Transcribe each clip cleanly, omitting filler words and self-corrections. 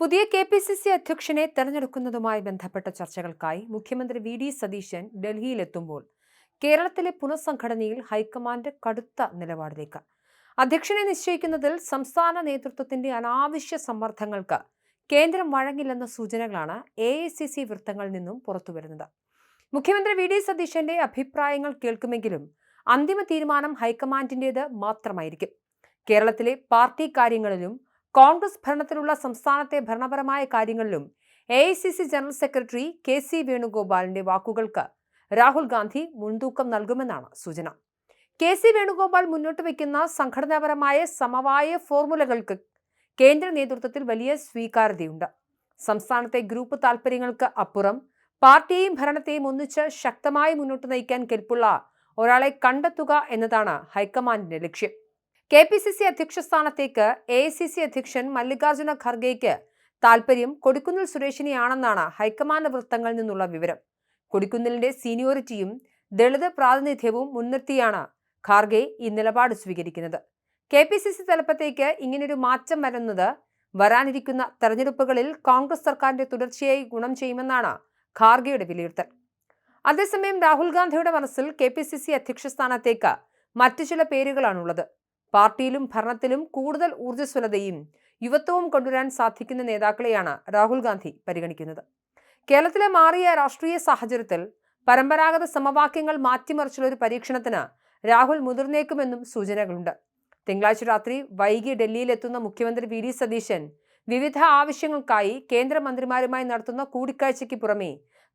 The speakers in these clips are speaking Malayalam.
പുതിയ കെ.പി.സി.സി അധ്യക്ഷനെ തെരഞ്ഞെടുക്കുന്നതുമായി ബന്ധപ്പെട്ട ചർച്ചകൾക്കായി മുഖ്യമന്ത്രി വി.ഡി. സതീശൻ ഡൽഹിയിലെത്തുമ്പോൾ കേരളത്തിലെ പുനഃസംഘടനയിൽ ഹൈക്കമാൻഡ് കടുത്ത നിലപാടിലേക്ക്. അധ്യക്ഷനെ നിശ്ചയിക്കുന്നതിൽ സംസ്ഥാന നേതൃത്വത്തിന്റെ അനാവശ്യ സമ്മർദ്ദങ്ങൾക്ക് കേന്ദ്രം വഴങ്ങില്ലെന്ന സൂചനകളാണ് എ.ഐ.സി.സി വൃത്തങ്ങളിൽ നിന്നും പുറത്തുവരുന്നത്. മുഖ്യമന്ത്രി വി.ഡി. സതീശന്റെ അഭിപ്രായങ്ങൾ കേൾക്കുമെങ്കിലും അന്തിമ തീരുമാനം ഹൈക്കമാൻഡിന്റേത് മാത്രമായിരിക്കും. കേരളത്തിലെ പാർട്ടി കാര്യങ്ങളിലും കോൺഗ്രസ് ഭരണത്തിലുള്ള സംസ്ഥാനത്തെ ഭരണപരമായ കാര്യങ്ങളിലും എ.ഐ.സി.സി ജനറൽ സെക്രട്ടറി കെ.സി. വേണുഗോപാലിന്റെ വാക്കുകൾക്ക് രാഹുൽ ഗാന്ധി മുൻതൂക്കം നൽകുമെന്നാണ് സൂചന. കെ.സി. വേണുഗോപാൽ മുന്നോട്ട് വയ്ക്കുന്ന സംഘടനാപരമായ സമവായ ഫോർമുലകൾക്ക് കേന്ദ്ര നേതൃത്വത്തിൽ വലിയ സ്വീകാര്യതയുണ്ട്. സംസ്ഥാനത്തെ ഗ്രൂപ്പ് താൽപര്യങ്ങൾക്ക് അപ്പുറം പാർട്ടിയെയും ഭരണത്തെയും ഒന്നിച്ച് ശക്തമായി മുന്നോട്ട് നയിക്കാൻ കെൽപ്പുള്ള ഒരാളെ കണ്ടെത്തുക എന്നതാണ് ഹൈക്കമാൻഡിന്റെ ലക്ഷ്യം. കെ.പി.സി.സി അധ്യക്ഷ സ്ഥാനത്തേക്ക് എ.ഐ.സി.സി അധ്യക്ഷൻ മല്ലികാർജ്ജുന ഖർഗെയ്ക്ക് താൽപര്യം കൊടിക്കുന്നിൽ സുരേഷിനെയാണെന്നാണ് ഹൈക്കമാൻഡ് വൃത്തങ്ങളിൽ നിന്നുള്ള വിവരം. കൊടിക്കുന്നിലിന്റെ സീനിയോറിറ്റിയും ദളിത് പ്രാതിനിധ്യവും മുൻനിർത്തിയാണ് ഖാർഗെ ഈ നിലപാട് സ്വീകരിക്കുന്നത്. കെ.പി.സി.സി തലപ്പത്തേക്ക് ഇങ്ങനൊരു മാറ്റം വരുന്നത് വരാനിരിക്കുന്ന തെരഞ്ഞെടുപ്പുകളിൽ കോൺഗ്രസ് സർക്കാരിന്റെ തുടർച്ചയായി ഗുണം ചെയ്യുമെന്നാണ് ഖാർഗെയുടെ വിലയിരുത്തൽ. അതേസമയം രാഹുൽ ഗാന്ധിയുടെ മനസ്സിൽ കെ.പി.സി.സി അധ്യക്ഷ സ്ഥാനത്തേക്ക് മറ്റു ചില പേരുകളാണുള്ളത്. പാർട്ടിയിലും ഭരണത്തിലും കൂടുതൽ ഊർജ്ജസ്വലതയും യുവത്വവും കൊണ്ടുവരാൻ സാധിക്കുന്ന നേതാക്കളെയാണ് രാഹുൽ ഗാന്ധി പരിഗണിക്കുന്നത്. കേരളത്തിലെ മാറിയ രാഷ്ട്രീയ സാഹചര്യത്തിൽ പരമ്പരാഗത സമവാക്യങ്ങൾ മാറ്റിമറിച്ചുള്ള ഒരു പരീക്ഷണത്തിന് രാഹുൽ മുതിർന്നേക്കുമെന്നും സൂചനകളുണ്ട്. തിങ്കളാഴ്ച രാത്രി വൈകി ഡൽഹിയിലെത്തുന്ന മുഖ്യമന്ത്രി വി.ഡി. സതീശൻ വിവിധ ആവശ്യങ്ങൾക്കായി കേന്ദ്രമന്ത്രിമാരുമായി നടത്തുന്ന കൂടിക്കാഴ്ചയ്ക്ക് പുറമെ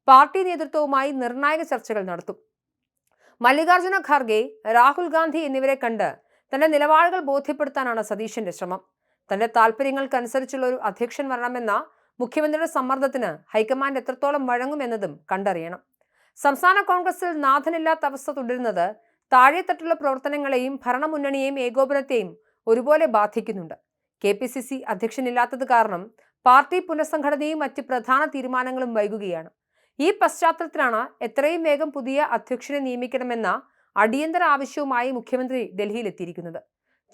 പാർട്ടി നേതൃത്വവുമായി നിർണായക ചർച്ചകൾ നടത്തും. മല്ലികാർജ്ജുന ഖാർഗെ, രാഹുൽ ഗാന്ധി എന്നിവരെ കണ്ട് തന്റെ നിലപാടുകൾ ബോധ്യപ്പെടുത്താനാണ് സതീശന്റെ ശ്രമം. തന്റെ താല്പര്യങ്ങൾക്കനുസരിച്ചുള്ള ഒരു അധ്യക്ഷൻ വരണമെന്ന മുഖ്യമന്ത്രിയുടെ സമ്മർദ്ദത്തിന് ഹൈക്കമാൻഡ് എത്രത്തോളം വഴങ്ങുമെന്നതും കണ്ടറിയണം. സംസ്ഥാന കോൺഗ്രസിൽ നാഥനില്ലാത്ത അവസ്ഥ തുടരുന്നത് താഴെത്തട്ടുള്ള പ്രവർത്തനങ്ങളെയും ഭരണമുന്നണിയെയും ഏകോപനത്തെയും ഒരുപോലെ ബാധിക്കുന്നുണ്ട്. കെ.പി.സി.സി അധ്യക്ഷനില്ലാത്തത് കാരണം പാർട്ടി പുനഃസംഘടനയും മറ്റ് പ്രധാന തീരുമാനങ്ങളും വൈകുകയാണ്. ഈ പശ്ചാത്തലത്തിലാണ് എത്രയും വേഗം പുതിയ അധ്യക്ഷനെ നിയമിക്കണമെന്ന അടിയന്തര ആവശ്യവുമായി മുഖ്യമന്ത്രി ഡൽഹിയിലെത്തിയിരിക്കുന്നത്.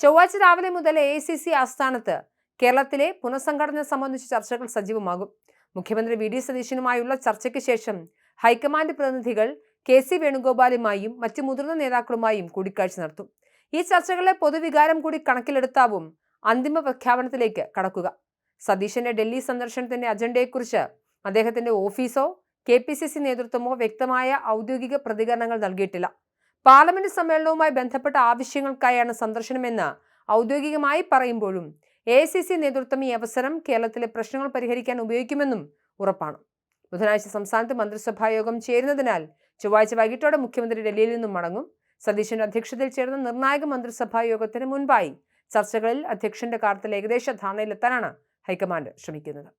ചൊവ്വാഴ്ച രാവിലെ മുതൽ എ.ഐ.സി.സി ആസ്ഥാനത്ത് കേരളത്തിലെ പുനഃസംഘടന സംബന്ധിച്ച ചർച്ചകൾ സജീവമാകും. മുഖ്യമന്ത്രി വി.ഡി. സതീശനുമായുള്ള ചർച്ചയ്ക്ക് ശേഷം ഹൈക്കമാൻഡ് പ്രതിനിധികൾ കെ.സി. വേണുഗോപാലുമായും മറ്റ് മുതിർന്ന നേതാക്കളുമായും കൂടിക്കാഴ്ച നടത്തും. ഈ ചർച്ചകളിലെ പൊതുവികാരം കൂടി കണക്കിലെടുത്താവും അന്തിമ പ്രഖ്യാപനത്തിലേക്ക് കടക്കുക. സതീശന്റെ ഡൽഹി സന്ദർശനത്തിന്റെ അജണ്ടയെക്കുറിച്ച് അദ്ദേഹത്തിന്റെ ഓഫീസോ കെ.പി.സി.സി നേതൃത്വമോ വ്യക്തമായ ഔദ്യോഗിക പ്രതികരണങ്ങൾ നൽകിയിട്ടില്ല. പാർലമെന്റ് സമ്മേളനവുമായി ബന്ധപ്പെട്ട ആവശ്യങ്ങൾക്കായാണ് സന്ദർശനമെന്ന് ഔദ്യോഗികമായി പറയുമ്പോഴും എ.ഐ.സി.സി നേതൃത്വം ഈ അവസരം കേരളത്തിലെ പ്രശ്നങ്ങൾ പരിഹരിക്കാൻ ഉപയോഗിക്കുമെന്നും ഉറപ്പാണ്. ബുധനാഴ്ച സംസ്ഥാനത്ത് മന്ത്രിസഭാ യോഗം ചേരുന്നതിനാൽ ചൊവ്വാഴ്ച വൈകിട്ടോടെ മുഖ്യമന്ത്രി ഡൽഹിയിൽ നിന്നും മടങ്ങും. സതീശന്റെ അധ്യക്ഷതയിൽ ചേർന്ന നിർണായക മന്ത്രിസഭാ യോഗത്തിന് മുൻപായി ചർച്ചകളിൽ അധ്യക്ഷന്റെ കാര്യത്തിൽ ഏകദേശ ധാരണയിലെത്താനാണ് ഹൈക്കമാൻഡ് ശ്രമിക്കുന്നത്.